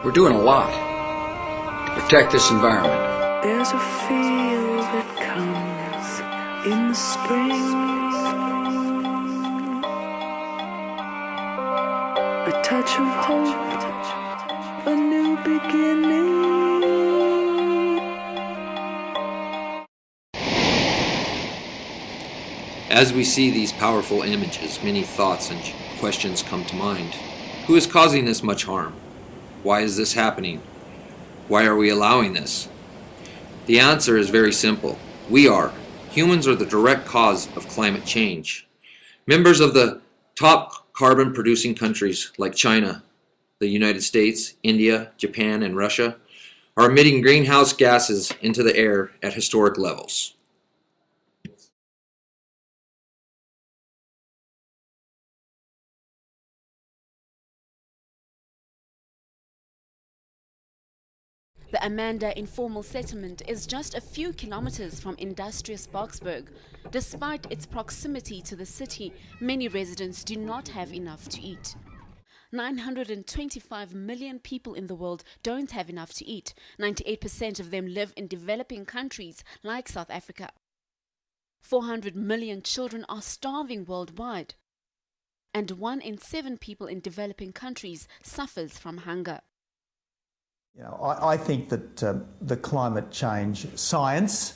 We're doing a lot to protect this environment. There's a feel that comes in the spring, a touch of hope, a new beginning. As we see these powerful images, many thoughts and questions come to mind. Who is causing this much harm? Why is this happening? Why are we allowing this? The answer is very simple. We are. Humans are the direct cause of climate change. Members of the top carbon-producing countries like China, the United States, India, Japan, and Russia are emitting greenhouse gases into the air at historic levels. The Amanda informal settlement is just a few kilometers from industrious Boksburg. Despite its proximity to the city, many residents do not have enough to eat. 925 million people in the world don't have enough to eat. 98% of them live in developing countries like South Africa. 400 million children are starving worldwide. And 1 in 7 people in developing countries suffers from hunger. You know, I think that the climate change science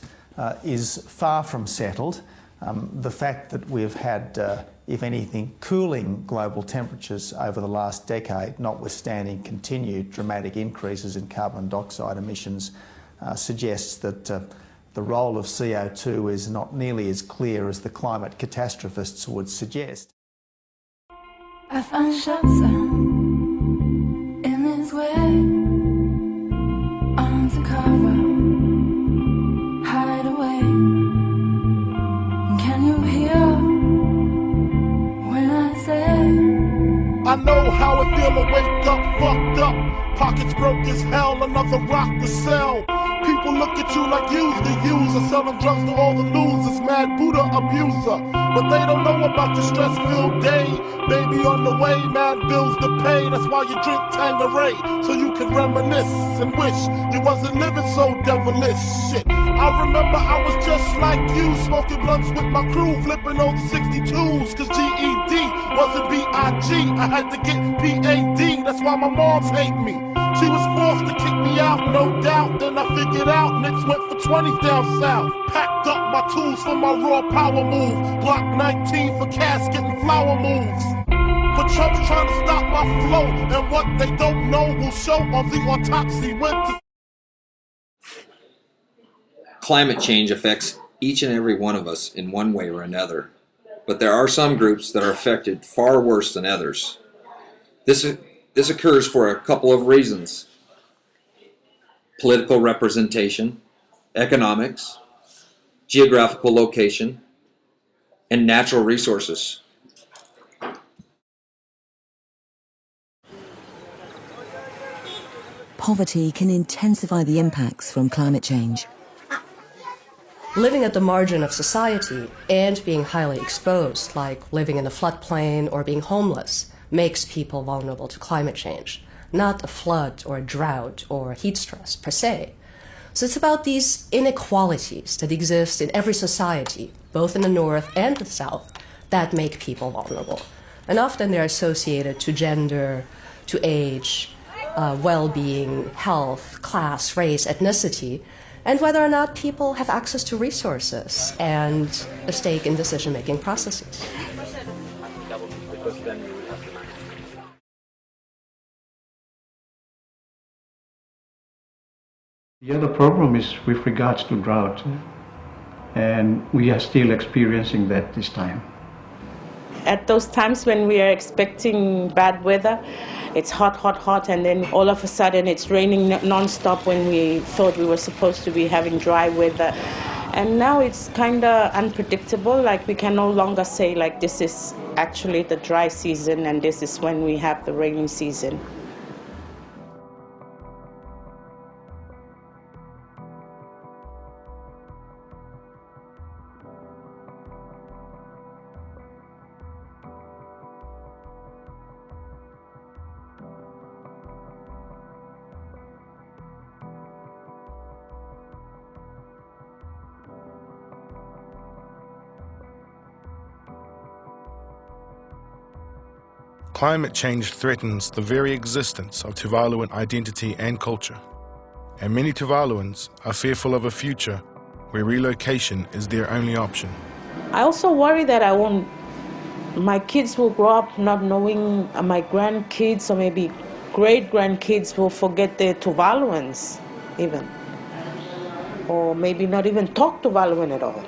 is far from settled. The fact that we've had, if anything, cooling global temperatures over the last decade, notwithstanding continued dramatic increases in carbon dioxide emissions, suggests that the role of CO2 is not nearly as clear as the climate catastrophists would suggest. I find shelter in this way. Undercover, hide away. Can you hear when I say I know how it feel to wake up fucked up, pockets broke as hell, another rock to sell. People look at you like you's the user, selling drugs to all the losers, mad Buddha abuser. But they don't know about your stress-filled day. Baby on the way, mad bills to pay. That's why you drink Tanqueray, so you can reminisce and wish you wasn't living so devilish. Shit, I remember I was just like you, smoking blunts with my crew, flipping old 62s, cause GED wasn't B.I.G. I had to get P.A.D. That's why my moms hate me. She was forced to kick me out, no doubt. Then I figured out, Knicks went for 20 down south. Packed up my tools for my raw power move. Block 19 for casket and flower moves. But Trump's trying to stop my flow, and what they don't know will show on the autopsy. Climate change affects each and every one of us in one way or another. But there are some groups that are affected far worse than others. This occurs for a couple of reasons: political representation, economics, geographical location, and natural resources. Poverty can intensify the impacts from climate change. Living at the margin of society and being highly exposed, like living in a floodplain or being homeless, makes people vulnerable to climate change, not a flood or a drought or heat stress per se. So it's about these inequalities that exist in every society, both in the North and the South, that make people vulnerable. And often they're associated to gender, to age, well-being, health, class, race, ethnicity, and whether or not people have access to resources and a stake in decision-making processes. The other problem is with regards to drought, and we are still experiencing that this time. At those times when we are expecting bad weather, it's hot, hot, hot, and then all of a sudden it's raining non-stop when we thought we were supposed to be having dry weather. And now it's kind of unpredictable, like we can no longer say like this is actually the dry season and this is when we have the rainy season. Climate change threatens the very existence of Tuvaluan identity and culture, and many Tuvaluans are fearful of a future where relocation is their only option. I also worry that my kids will grow up not knowing, my grandkids or maybe great-grandkids will forget their Tuvaluans even, or maybe not even talk Tuvaluan at all.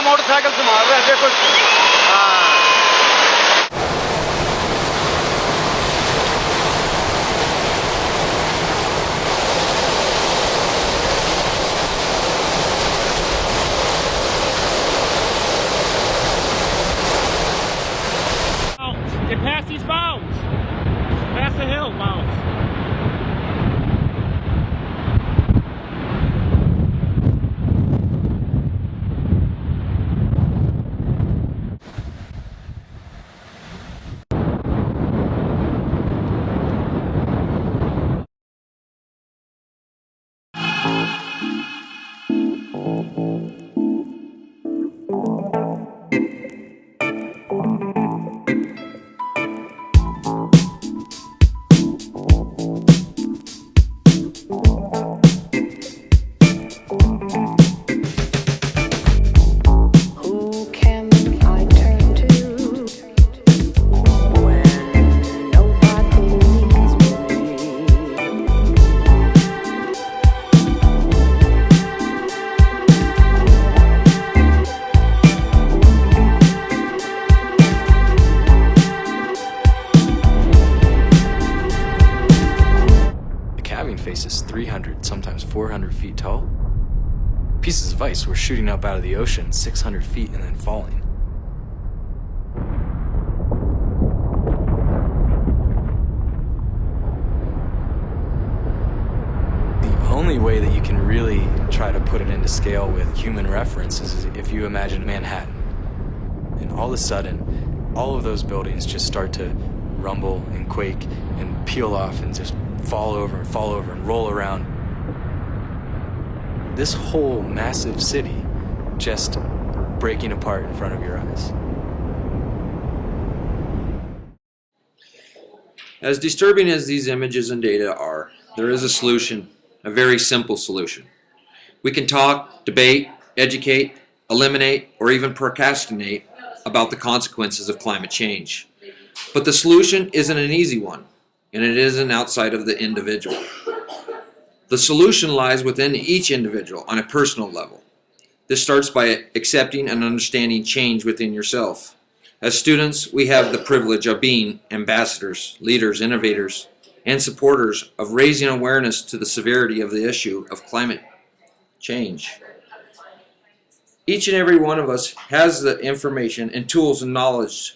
Motorcycle से मार रहे हैं देखो Get past these mounds. Past the hill mounds. Faces 300, sometimes 400 feet tall. Pieces of ice were shooting up out of the ocean 600 feet and then falling. The only way that you can really try to put it into scale with human reference is if you imagine Manhattan. And all of a sudden, all of those buildings just start to rumble and quake and peel off and just fall over and roll around. This whole massive city just breaking apart in front of your eyes. As disturbing as these images and data are, there is a solution, a very simple solution. We can talk, debate, educate, eliminate, or even procrastinate about the consequences of climate change. But the solution isn't an easy one, and it isn't outside of the individual. The solution lies within each individual on a personal level. This starts by accepting and understanding change within yourself. As students, we have the privilege of being ambassadors, leaders, innovators, and supporters of raising awareness to the severity of the issue of climate change. Each and every one of us has the information and tools and knowledge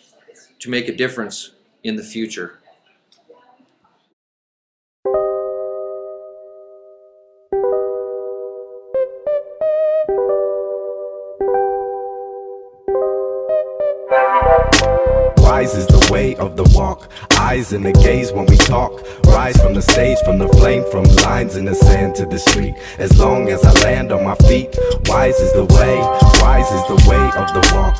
to make a difference in the future. Wise is the way of the walk, eyes in the gaze when we talk. Rise from the stage, from the flame, from lines in the sand to the street. As long as I land on my feet, wise is the way of the walk.